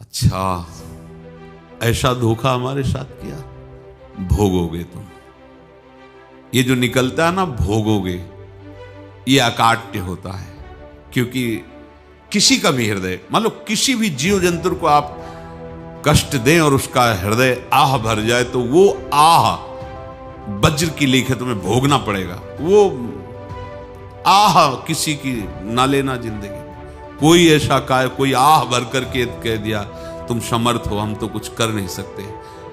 अच्छा, ऐसा धोखा हमारे साथ किया, भोगोगे तुम। ये जो निकलता है ना, भोगोगे, ये अकाट्य होता है। क्योंकि किसी का भी हृदय, मान लो किसी भी जीव जंतु को आप कष्ट दें और उसका हृदय आह भर जाए, तो वो आह वज्र की लेख है, तुम्हें भोगना पड़ेगा। वो आह किसी की ना लेना जिंदगी। कोई ऐसा कोई आह भर करके कह दिया तुम समर्थ हो, हम तो कुछ कर नहीं सकते,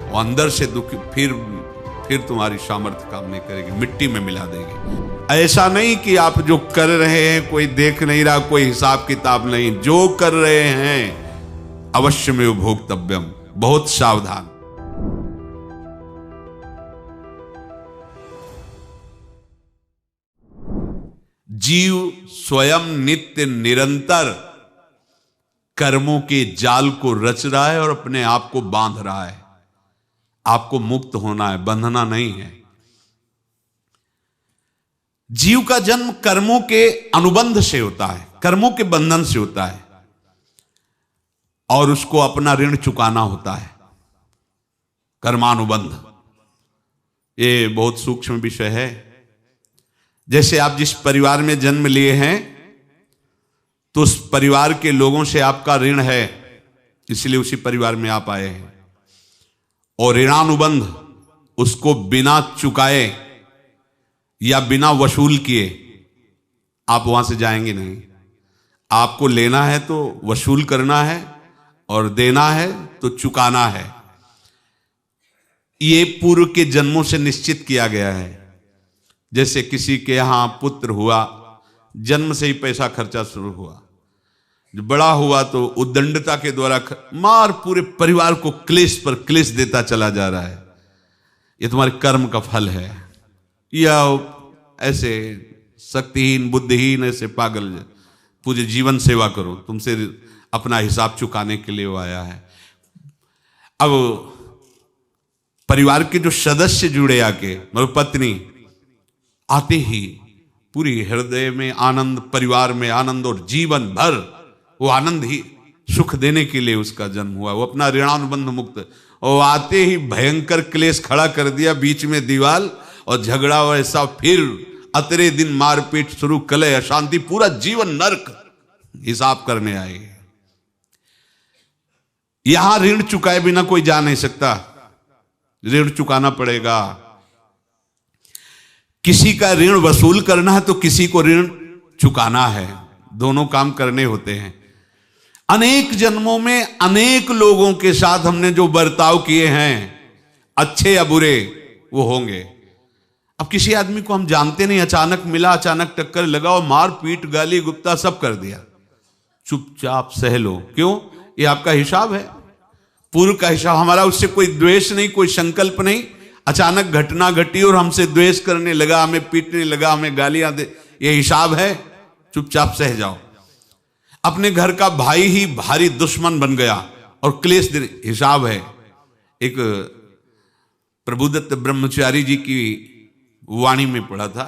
और अंदर से दुख, फिर तुम्हारी सामर्थ्य काम नहीं करेगी, मिट्टी में मिला देगी। ऐसा नहीं कि आप जो कर रहे हैं कोई देख नहीं रहा, कोई हिसाब किताब नहीं, जो कर रहे हैं अवश्य में भोक्तव्यम, बहुत सावधान। जीव स्वयं नित्य निरंतर कर्मों के जाल को रच रहा है और अपने आप को बांध रहा है। आपको मुक्त होना है, बंधना नहीं है। जीव का जन्म कर्मों के अनुबंध से होता है, कर्मों के बंधन से होता है, और उसको अपना ऋण चुकाना होता है। कर्मानुबंध ये बहुत सूक्ष्म विषय है। जैसे आप जिस परिवार में जन्म लिए हैं, तो उस परिवार के लोगों से आपका ऋण है, इसलिए उसी परिवार में आप आए हैं। और ऋणानुबंध, उसको बिना चुकाए या बिना वसूल किए आप वहां से जाएंगे नहीं। आपको लेना है तो वसूल करना है, और देना है तो चुकाना है। ये पूर्व के जन्मों से निश्चित किया गया है। जैसे किसी के यहां पुत्र हुआ, जन्म से ही पैसा खर्चा शुरू हुआ, जो बड़ा हुआ तो उद्दंडता के द्वारा मार पूरे परिवार को क्लेश पर क्लेश देता चला जा रहा है। ये तुम्हारे कर्म का फल है। या ऐसे शक्तिहीन बुद्धिहीन ऐसे पागल पूरे जीवन सेवा करो, तुमसे अपना हिसाब चुकाने के लिए वो आया है। अब परिवार के जो सदस्य जुड़े आके, मतलब पत्नी आते ही पूरी हृदय में आनंद, परिवार में आनंद, और जीवन भर वो आनंद ही सुख देने के लिए उसका जन्म हुआ। वो अपना ऋणानुबंध मुक्त, और आते ही भयंकर क्लेश खड़ा कर दिया, बीच में दीवार और झगड़ा वैसा, फिर अतरे दिन मारपीट शुरू, कलह अशांति, पूरा जीवन नरक हिसाब करने आए। यहां ऋण चुकाए बिना कोई जा नहीं सकता, ऋण चुकाना पड़ेगा। किसी का ऋण वसूल करना है तो किसी को ऋण चुकाना है, दोनों काम करने होते हैं। अनेक जन्मों में अनेक लोगों के साथ हमने जो बर्ताव किए हैं, अच्छे या बुरे, वो होंगे। अब किसी आदमी को हम जानते नहीं, अचानक मिला, अचानक टक्कर लगा और मार पीट गाली गुप्ता सब कर दिया, चुपचाप सह लो। क्यों? ये आपका हिसाब है, पूर्व का हिसाब। हमारा उससे कोई द्वेष नहीं, कोई संकल्प नहीं। अचानक घटना घटी और हमसे द्वेष करने लगा, हमें पीटने लगा, हमें गालियां दे, ये हिसाब है, चुपचाप सह जाओ। अपने घर का भाई ही भारी दुश्मन बन गया और क्लेश दे, हिसाब है। एक प्रभुदत्त ब्रह्मचारी जी की वाणी में पढ़ा था,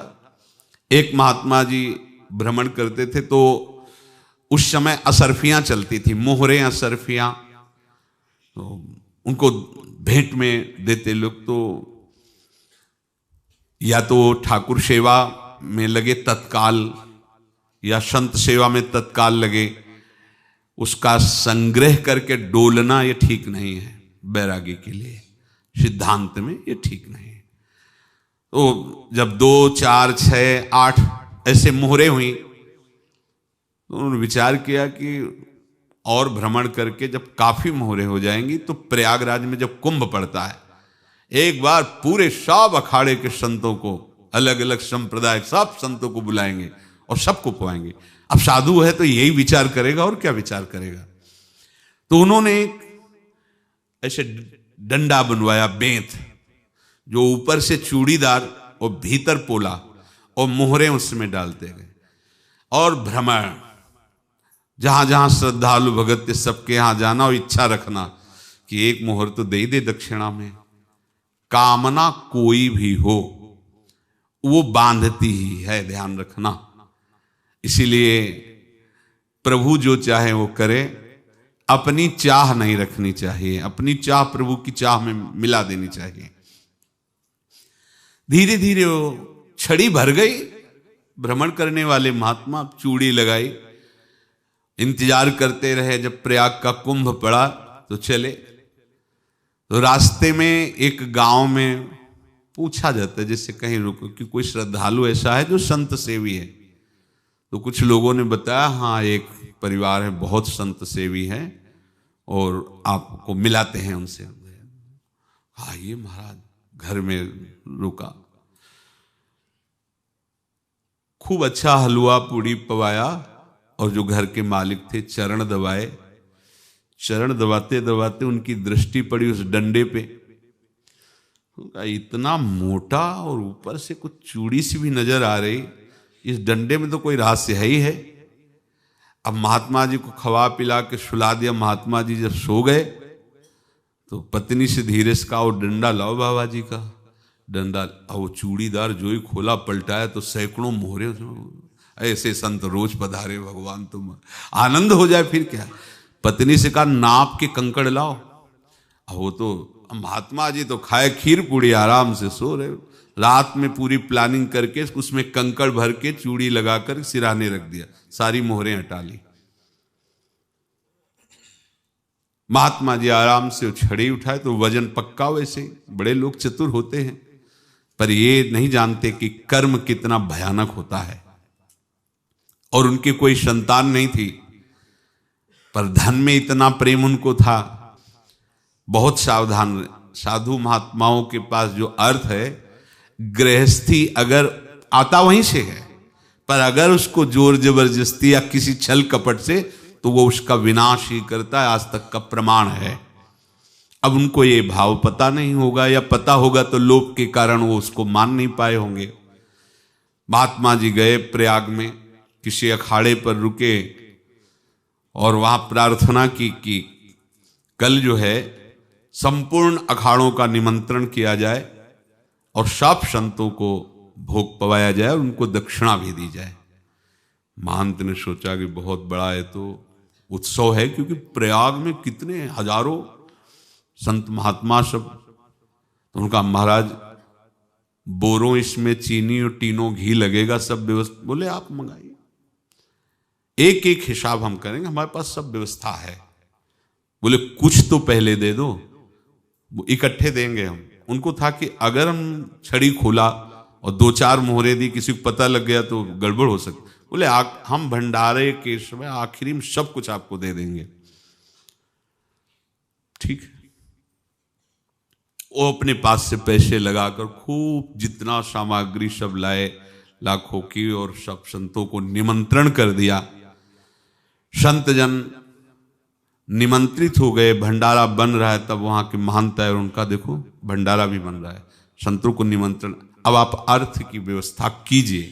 एक महात्मा जी भ्रमण करते थे, तो उस समय असरफियां चलती थी, मोहरे असरफियां, तो उनको भेंट में देते लोग। तो या तो ठाकुर सेवा में लगे तत्काल, या संत सेवा में तत्काल लगे, उसका संग्रह करके डोलना ये ठीक नहीं है। बैरागी के लिए सिद्धांत में ये ठीक नहीं है। तो जब 2, 4, 6, 8 ऐसे मोहरे हुई, तो उन्होंने विचार किया कि और भ्रमण करके जब काफी मोहरे हो जाएंगी तो प्रयागराज में जब कुंभ पड़ता है, एक बार पूरे सब अखाड़े के संतों को, अलग अलग संप्रदाय सब संतों को बुलाएंगे और सबको पवाएंगे। अब साधु है तो यही विचार करेगा, और क्या विचार करेगा। तो उन्होंने ऐसे डंडा बनवाया, बेंत, जो ऊपर से चूड़ीदार और भीतर पोला, और मोहरे उसमें डालते गए। और भ्रमण, जहां जहां श्रद्धालु भगत थे सबके यहां जाना और इच्छा रखना कि एक मोहर तो दे दे दक्षिणा में। कामना कोई भी हो वो बांधती ही है, ध्यान रखना। इसीलिए प्रभु जो चाहे वो करे, अपनी चाह नहीं रखनी चाहिए, अपनी चाह प्रभु की चाह में मिला देनी चाहिए। धीरे धीरे वो छड़ी भर गई। भ्रमण करने वाले महात्मा चूड़ी लगाई, इंतजार करते रहे। जब प्रयाग का कुंभ पड़ा तो चले। तो रास्ते में एक गांव में पूछा जाता है, जैसे कहीं रुको कि कोई श्रद्धालु ऐसा है जो संत सेवी है। तो कुछ लोगों ने बताया, हाँ एक परिवार है बहुत संत सेवी है और आपको मिलाते हैं उनसे। आइए महाराज, घर में रुका। खूब अच्छा हलवा पूड़ी पवाया और जो घर के मालिक थे चरण दबाए। चरण दबाते दबाते उनकी दृष्टि पड़ी उस डंडे पे। इतना मोटा और ऊपर से कुछ चूड़ी सी भी नजर आ रही, इस डंडे में तो कोई रहस्य है ही है। अब महात्मा जी को खवा पिला के सुला दिया। महात्मा जी जब सो गए तो पत्नी से धीरे से कहा, वो डंडा लाओ बाबा जी का। डंडा, वो चूड़ीदार जो ही खोला पलटाया तो सैकड़ों मोहरे। ऐसे संत रोज पधारे भगवान, तुम आनंद हो जाए फिर क्या। पत्नी से कहा, नाप के कंकड़ लाओ। वो तो महात्मा जी तो खाए खीर पूड़ी, आराम से सो रहे। रात में पूरी प्लानिंग करके उसमें कंकड़ भर के चूड़ी लगाकर सिराने रख दिया, सारी मोहरें हटा ली। महात्मा जी आराम से छड़ी उठाए तो वजन पक्का। वैसे बड़े लोग चतुर होते हैं, पर ये नहीं जानते कि कर्म कितना भयानक होता है। और उनकी कोई संतान नहीं थी, पर धन में इतना प्रेम उनको था। बहुत सावधान। साधु महात्माओं के पास जो अर्थ है, गृहस्थी अगर आता वहीं से है, पर अगर उसको जोर जबरदस्ती या किसी छल कपट से, तो वो उसका विनाश ही करता है। आज तक का प्रमाण है। अब उनको ये भाव पता नहीं होगा, या पता होगा तो लोभ के कारण वो उसको मान नहीं पाए होंगे। महात्मा जी गए प्रयाग में, किसी अखाड़े पर रुके और वहां प्रार्थना की कि कल जो है संपूर्ण अखाड़ों का निमंत्रण किया जाए और सब संतों को भोग पवाया जाए और उनको दक्षिणा भी दी जाए। महंत ने सोचा कि बहुत बड़ा है तो उत्सव है, क्योंकि प्रयाग में कितने हजारों संत महात्मा सब। तो उनका महाराज बोरों इसमें चीनी और टीनों घी लगेगा, सब व्यवस्था। बोले आप मंगाइए, एक एक हिसाब हम करेंगे, हमारे पास सब व्यवस्था है। बोले कुछ तो पहले दे दो, वो इकट्ठे देंगे हम। उनको था कि अगर हम छड़ी खोला और दो चार मोहरे दी, किसी को पता लग गया तो गड़बड़ हो सकती। बोले हम भंडारे के समय आखिरी में सब कुछ आपको दे देंगे। ठीक है। वो अपने पास से पैसे लगाकर खूब जितना सामग्री सब लाए, लाखों की, और सब संतों को निमंत्रण कर दिया। संत जन निमंत्रित हो गए, भंडारा बन रहा है। तब वहां के महंत है और उनका देखो भंडारा भी बन रहा है, संतों को निमंत्रण। अब आप अर्थ की व्यवस्था कीजिए,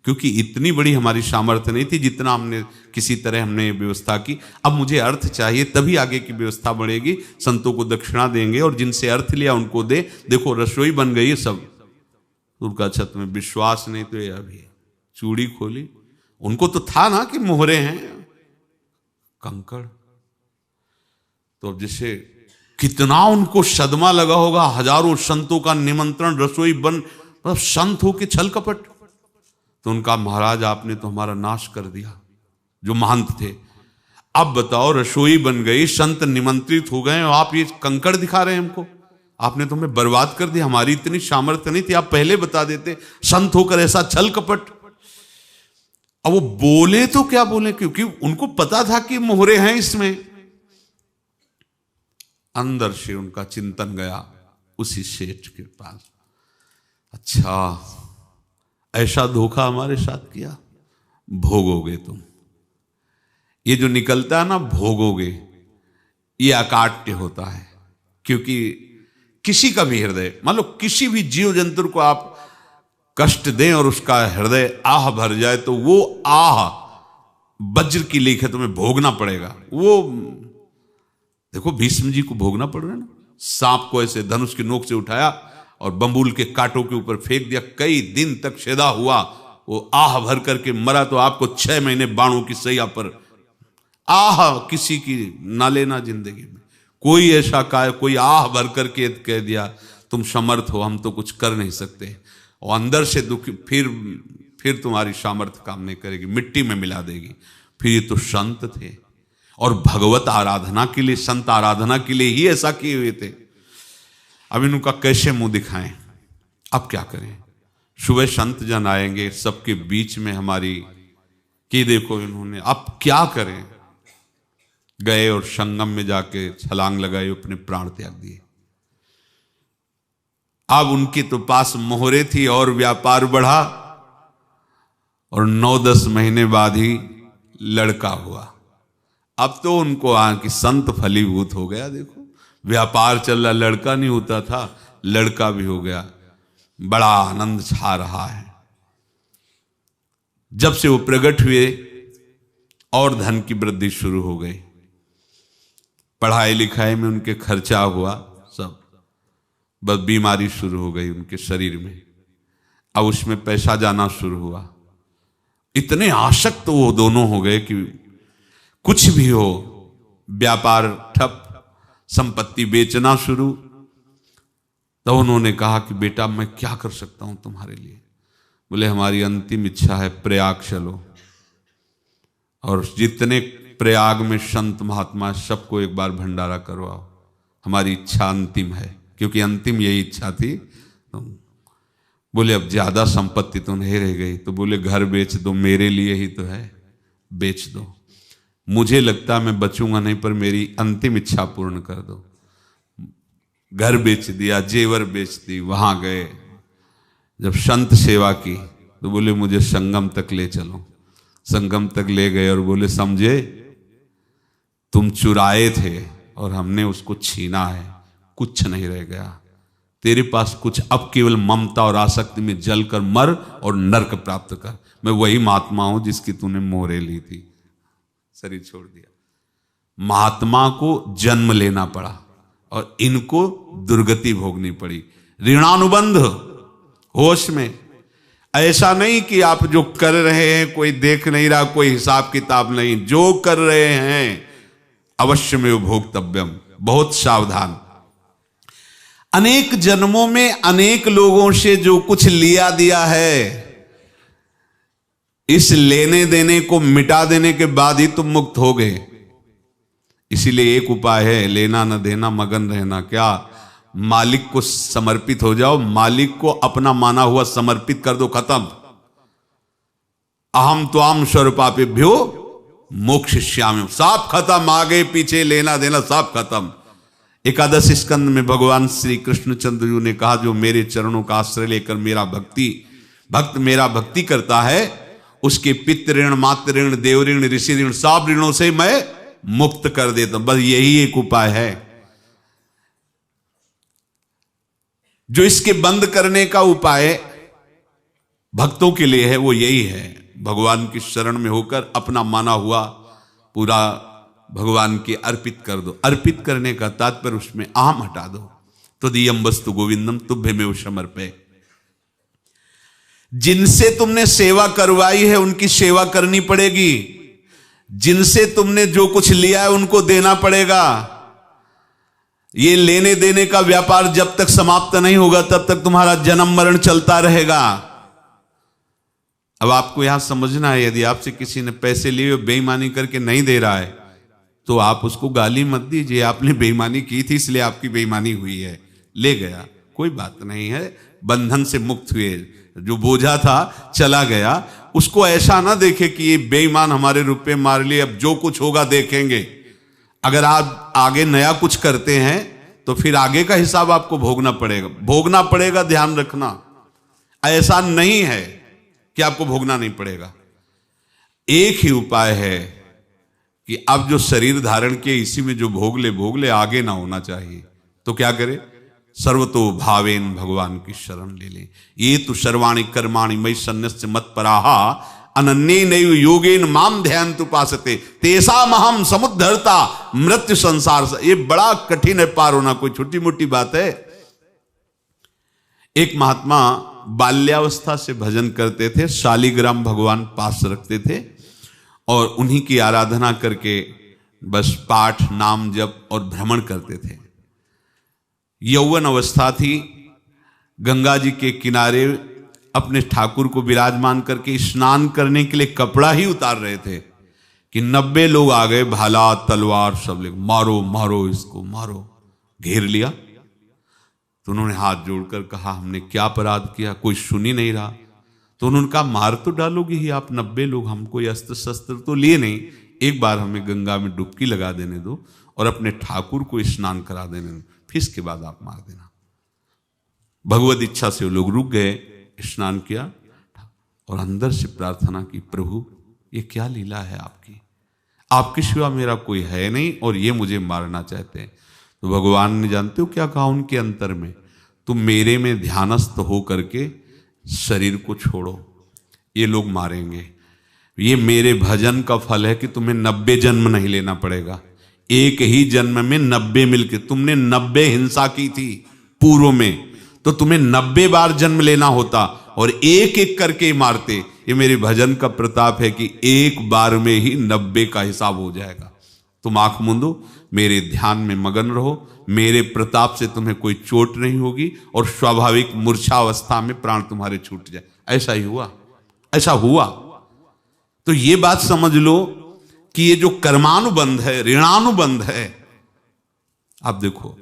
क्योंकि इतनी बड़ी हमारी सामर्थ्य नहीं थी जितना हमने किसी तरह हमने व्यवस्था की। अब मुझे अर्थ चाहिए, तभी आगे की व्यवस्था बढ़ेगी। संतों को दक्षिणा देंगे और जिनसे अर्थ लिया उनको दे। देखो रसोई बन गई है सब। उनका छत में विश्वास नहीं तो ये अभी चूड़ी खोली। उनको तो था ना कि मोहरे हैं, कंकड़। तो अब जैसे कितना उनको सदमा लगा होगा। हजारों संतों का निमंत्रण, रसोई बन, मतलब संत हो के छल कपट। तो उनका महाराज आपने तो हमारा नाश कर दिया, जो महंत थे। अब बताओ रसोई बन गई, संत निमंत्रित हो गए और आप ये कंकड़ दिखा रहे हैं हमको। आपने तो हमें बर्बाद कर दिया। हमारी इतनी सामर्थ्य नहीं थी, आप पहले बता देते। संत होकर ऐसा छल कपट। अब वो बोले तो क्या बोले, क्योंकि उनको पता था कि मोहरे हैं इसमें। अंदर से उनका चिंतन गया उसी सेठ के पास, अच्छा ऐसा धोखा हमारे साथ किया, भोगोगे तुम। ये जो निकलता है ना भोगोगे, ये अकाट्य होता है। क्योंकि किसी का भी हृदय, मान लो किसी भी जीव जंतु को आप कष्ट दें और उसका हृदय आह भर जाए, तो वो आह वज्र की लेख है, तुम्हें भोगना पड़ेगा। वो देखो भीष्म जी को भोगना पड़ रहा है ना। सांप को ऐसे धनुष की नोक से उठाया और बंबूल के कांटों के ऊपर फेंक दिया, कई दिन तक शेदा हुआ, वो आह भर करके मरा। तो आपको 6 महीने बाणों की सैया पर आह किसी की ना लेना जिंदगी में। कोई ऐसा कोई आह भर करके कह दिया तुम समर्थ हो, हम तो कुछ कर नहीं सकते, और अंदर से दुखी, फिर तुम्हारी सामर्थ्य काम नहीं करेगी, मिट्टी में मिला देगी। फिर ये तो संत थे और भगवत आराधना के लिए, संत आराधना के लिए ही ऐसा किए हुए थे। अब इनका कैसे मुंह दिखाएं, अब क्या करें। सुबह संत जन आएंगे, सबके बीच में हमारी कि देखो इन्होंने, अब क्या करें। गए और संगम में जाके छलांग लगाई, अपने प्राण त्याग दिए। अब उनके तो पास मोहरे थी और व्यापार बढ़ा, और 9-10 महीने बाद ही लड़का हुआ। अब तो उनको कि संत फलीभूत हो गया। देखो व्यापार चल रहा, लड़का नहीं होता था, लड़का भी हो गया, बड़ा आनंद छा रहा है। जब से वो प्रकट हुए और धन की वृद्धि शुरू हो गई, पढ़ाई लिखाई में उनके खर्चा हुआ सब, बस बीमारी शुरू हो गई उनके शरीर में। अब उसमें पैसा जाना शुरू हुआ। इतने आसक्त तो वो दोनों हो गए कि कुछ भी हो, व्यापार ठप, संपत्ति बेचना शुरू। तो उन्होंने कहा कि बेटा मैं क्या कर सकता हूं तुम्हारे लिए। बोले हमारी अंतिम इच्छा है प्रयाग चलो, और जितने प्रयाग में संत महात्मा सबको एक बार भंडारा करवाओ, हमारी इच्छा अंतिम है, क्योंकि अंतिम यही इच्छा थी। तो बोले अब ज्यादा संपत्ति तो नहीं रह गई, तो बोले घर बेच दो, मेरे लिए ही तो है, बेच दो। मुझे लगता मैं बचूंगा नहीं, पर मेरी अंतिम इच्छा पूर्ण कर दो। घर बेच दिया, जेवर बेच दी। वहां गए, जब संत सेवा की तो बोले मुझे संगम तक ले चलो। संगम तक ले गए और बोले समझे तुम चुराए थे और हमने उसको छीना है, कुछ नहीं रह गया तेरे पास कुछ, अब केवल ममता और आसक्ति में जल कर मर और नरक प्राप्त कर। मैं वही महात्मा हूं जिसकी तूने मोहरे ली थी, शरीर छोड़ दिया। महात्मा को जन्म लेना पड़ा और इनको दुर्गति भोगनी पड़ी। ऋणानुबंध होश में, ऐसा नहीं कि आप जो कर रहे हैं कोई देख नहीं रहा, कोई हिसाब किताब नहीं, जो कर रहे हैं अवश्य में भोक्तव्यम, बहुत सावधान। अनेक जन्मों में अनेक लोगों से जो कुछ लिया दिया है, इस लेने देने को मिटा देने के बाद ही तुम मुक्त हो गए। इसीलिए एक उपाय है, लेना न देना मगन रहना। क्या? मालिक को समर्पित हो जाओ, मालिक को अपना माना हुआ समर्पित कर दो, खत्म। अहम त्वाम स्वरूपापेभ्यो मोक्षयिष्यामि, सब खत्म। आगे पीछे लेना देना सब खत्म। एकादश स्कंद में भगवान श्री कृष्णचंद्र जी ने कहा जो मेरे चरणों का आश्रय लेकर भक्त मेरा भक्ति करता है, उसके पितृ ऋण, मातृ ऋण, देव ऋण, ऋषि ऋण, सब ऋणों से मैं मुक्त कर देता हूं। बस यही एक उपाय है जो इसके बंद करने का उपाय भक्तों के लिए है, वो यही है, भगवान की शरण में होकर अपना माना हुआ पूरा भगवान के अर्पित कर दो। अर्पित करने का तात्पर्य उसमें अहम हटा दो। तो दियम वस्तु गोविंदम तुभ्यमेव समर्पये। जिनसे तुमने सेवा करवाई है उनकी सेवा करनी पड़ेगी, जिनसे तुमने जो कुछ लिया है उनको देना पड़ेगा। ये लेने देने का व्यापार जब तक समाप्त नहीं होगा तब तक तुम्हारा जन्म मरण चलता रहेगा। अब आपको यहां समझना है, यदि आपसे किसी ने पैसे लिए बेईमानी करके नहीं दे रहा है तो आप उसको गाली मत दीजिए, आपने बेईमानी की थी इसलिए आपकी बेईमानी हुई है, ले गया, कोई बात नहीं है, बंधन से मुक्त हुए, जो बोझा था चला गया। उसको ऐसा ना देखे कि ये बेईमान हमारे रुपए मार लिए, अब जो कुछ होगा देखेंगे। अगर आप आगे नया कुछ करते हैं तो फिर आगे का हिसाब आपको भोगना पड़ेगा, ध्यान रखना। ऐसा नहीं है कि आपको भोगना नहीं पड़ेगा। एक ही उपाय है कि अब जो शरीर धारण किए इसी में जो भोग ले, आगे ना होना चाहिए। तो क्या करे? सर्वतो भावेन भगवान की शरण ले ले। ये तो सर्वाणि कर्माणि मयि सन्न्यस्य मत्पराहा अनन्येनैव योगेन माम ध्यायन्तु उपासते तेषामहं समुद्धर्ता मृत्यु संसार से। ये बड़ा कठिन है पार होना, कोई छोटी मोटी बात है। एक महात्मा बाल्यावस्था से भजन करते थे, शालिग्राम भगवान पास रखते थे और उन्हीं की आराधना करके बस पाठ नाम जप और भ्रमण करते थे। यौवन अवस्था थी, गंगा जी के किनारे अपने ठाकुर को विराजमान करके स्नान करने के लिए कपड़ा ही उतार रहे थे कि 90 लोग आ गए, भाला तलवार सब ले, मारो मारो इसको मारो, घेर लिया। तो उन्होंने हाथ जोड़कर कहा हमने क्या अपराध किया, कोई सुन ही नहीं रहा। तो उन्होंने कहा मार तो डालोगे ही आप 90 लोग, हम कोई अस्त्र शस्त्र तो लिए नहीं, एक बार हमें गंगा में डुबकी लगा देने दो और अपने ठाकुर को स्नान करा देने दो, फिर इसके बाद आप मार देना। भगवत इच्छा से वो लोग रुक गए, स्नान किया और अंदर से प्रार्थना की, प्रभु ये क्या लीला है आपकी, आपके सिवा मेरा कोई है नहीं और ये मुझे मारना चाहते हैं। तो भगवान ने जानते हो क्या कहा उनके अंतर में, तुम मेरे में ध्यानस्थ हो करके शरीर को छोड़ो, ये लोग मारेंगे, ये मेरे भजन का फल है कि तुम्हें 90 जन्म नहीं लेना पड़ेगा, एक ही जन्म में 90 मिलके, तुमने 90 हिंसा की थी पूर्व में, तो तुम्हें 90 बार जन्म लेना होता और एक एक करके मारते। ये मेरे भजन का प्रताप है कि एक बार में ही 90 का हिसाब हो जाएगा। तुम आंख मूंदो, मेरे ध्यान में मगन रहो, मेरे प्रताप से तुम्हें कोई चोट नहीं होगी और स्वाभाविक मूर्छावस्था में प्राण तुम्हारे छूट जाए। ऐसा ही हुआ, ऐसा हुआ। तो ये बात समझ लो कि ये जो कर्मानुबंध है, ऋणानुबंध है। अब देखो,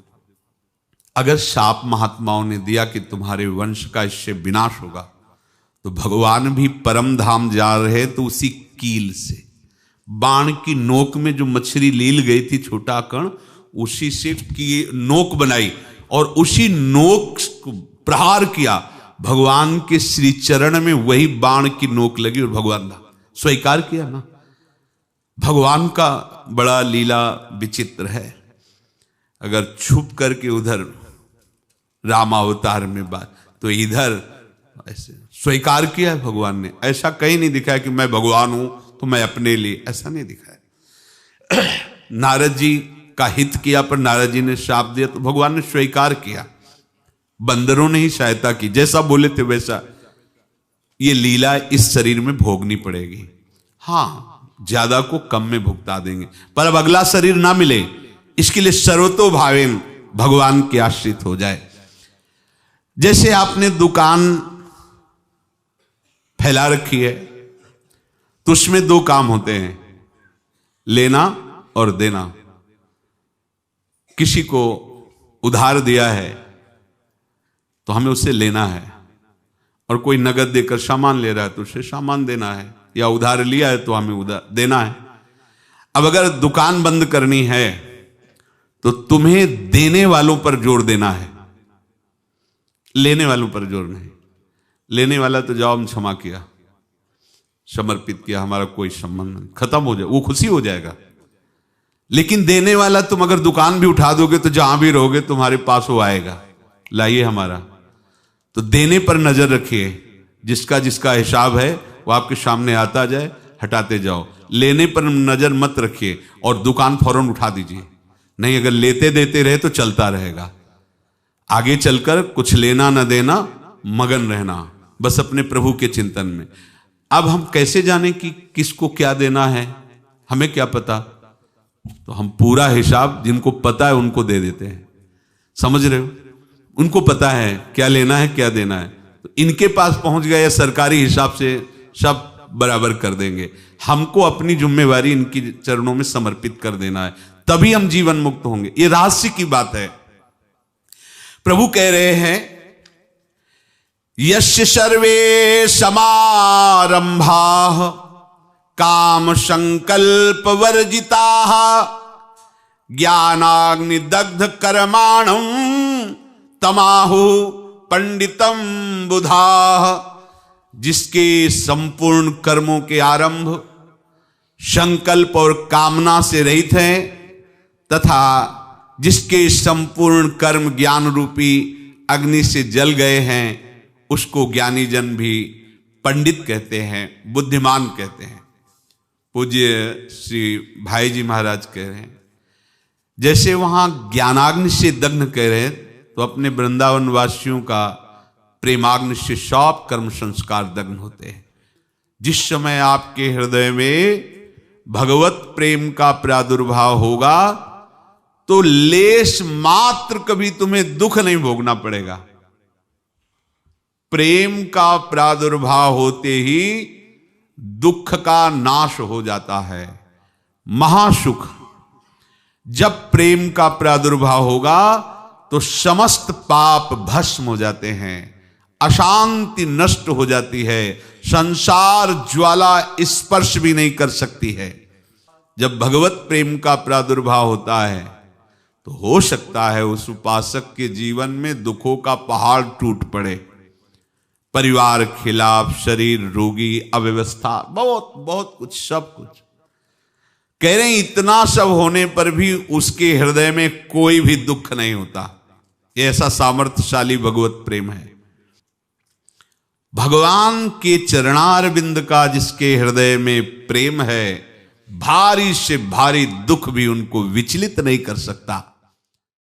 अगर शाप महात्माओं ने दिया कि तुम्हारे वंश का इससे विनाश होगा, तो भगवान भी परम धाम जा रहे तो उसी कील से, बाण की नोक में जो मछली लील गई थी छोटा कण, उसी से की नोक बनाई और उसी नोक को प्रहार किया, भगवान के श्री चरण में वही बाण की नोक लगी और भगवान ने स्वीकार किया ना। भगवान का बड़ा लीला विचित्र है। अगर छुप करके उधर रामावतार में बात, तो इधर ऐसे स्वीकार किया है भगवान ने। ऐसा कहीं नहीं दिखाया कि मैं भगवान हूं तो मैं अपने लिए, ऐसा नहीं दिखाया। नारद जी का हित किया पर नारद जी ने शाप दिया तो भगवान ने स्वीकार किया। बंदरों ने ही सहायता की, जैसा बोले थे वैसा। ये लीला इस शरीर में भोगनी पड़ेगी। हाँ, ज्यादा को कम में भुगता देंगे, पर अब अगला शरीर ना मिले, इसके लिए सर्वतो भावेन भगवान के आश्रित हो जाए। जैसे आपने दुकान फैला रखी है तो उसमें दो काम होते हैं, लेना और देना। किसी को उधार दिया है तो हमें उससे लेना है, और कोई नगद देकर सामान ले रहा है तो उससे सामान देना है, या उधार लिया है तो हमें उधार देना है। अब अगर दुकान बंद करनी है तो तुम्हें देने वालों पर जोर देना है, लेने वालों पर जोर नहीं। लेने वाला तो जाओ हम क्षमा किया, समर्पित किया, हमारा कोई संबंध नहीं, खत्म हो जाए, वो खुशी हो जाएगा। लेकिन देने वाला तुम अगर दुकान भी उठा दोगे तो जहां भी रहोगे तुम्हारे पास वो आएगा, लाइए हमारा। तो देने पर नजर रखिए, जिसका जिसका हिसाब है वो आपके सामने आता जाए, हटाते जाओ। लेने पर नजर मत रखिए और दुकान फौरन उठा दीजिए, नहीं अगर लेते देते रहे तो चलता रहेगा। आगे चलकर कुछ लेना न देना, मगन रहना बस अपने प्रभु के चिंतन में। अब हम कैसे जाने कि किसको क्या देना है, हमें क्या पता? तो हम पूरा हिसाब जिनको पता है उनको दे देते हैं, समझ रहे हो? उनको पता है क्या लेना है क्या देना है, तो इनके पास पहुंच गए या सरकारी हिसाब से सब बराबर कर देंगे। हमको अपनी जिम्मेवारी इनकी चरणों में समर्पित कर देना है, तभी हम जीवन मुक्त होंगे। ये रहस्य की बात है। प्रभु कह रहे हैं, यस्य सर्वे समारंभाः काम संकल्प वर्जिताः ज्ञानाग्नि दग्ध कर्माणं तमाहु पंडितम बुधाः। जिसके संपूर्ण कर्मों के आरंभ संकल्प और कामना से रहित हैं, तथा जिसके संपूर्ण कर्म ज्ञान रूपी अग्नि से जल गए हैं, उसको ज्ञानी जन भी पंडित कहते हैं, बुद्धिमान कहते हैं। पूज्य श्री भाई जी महाराज कह रहे हैं, जैसे वहां ज्ञानाग्नि से दग्न कह रहे हैं, तो अपने वृंदावन वासियों का प्रेमाग्नि से सब कर्म संस्कार दग्न होते हैं। जिस समय आपके हृदय में भगवत प्रेम का प्रादुर्भाव होगा तो लेश मात्र कभी तुम्हें दुख नहीं भोगना पड़ेगा। प्रेम का प्रादुर्भाव होते ही दुख का नाश हो जाता है, महासुख। जब प्रेम का प्रादुर्भाव होगा तो समस्त पाप भस्म हो जाते हैं, अशांति नष्ट हो जाती है, संसार ज्वाला स्पर्श भी नहीं कर सकती है। जब भगवत प्रेम का प्रादुर्भाव होता है तो हो सकता है उस उपासक के जीवन में दुखों का पहाड़ टूट पड़े, परिवार खिलाफ, शरीर रोगी, अव्यवस्था, बहुत बहुत कुछ, सब कुछ। कह रहे हैं इतना सब होने पर भी उसके हृदय में कोई भी दुख नहीं होता। ये ऐसा सामर्थ्यशाली भगवत प्रेम है। भगवान के चरणारविंद का जिसके हृदय में प्रेम है, भारी से भारी दुख भी उनको विचलित नहीं कर सकता।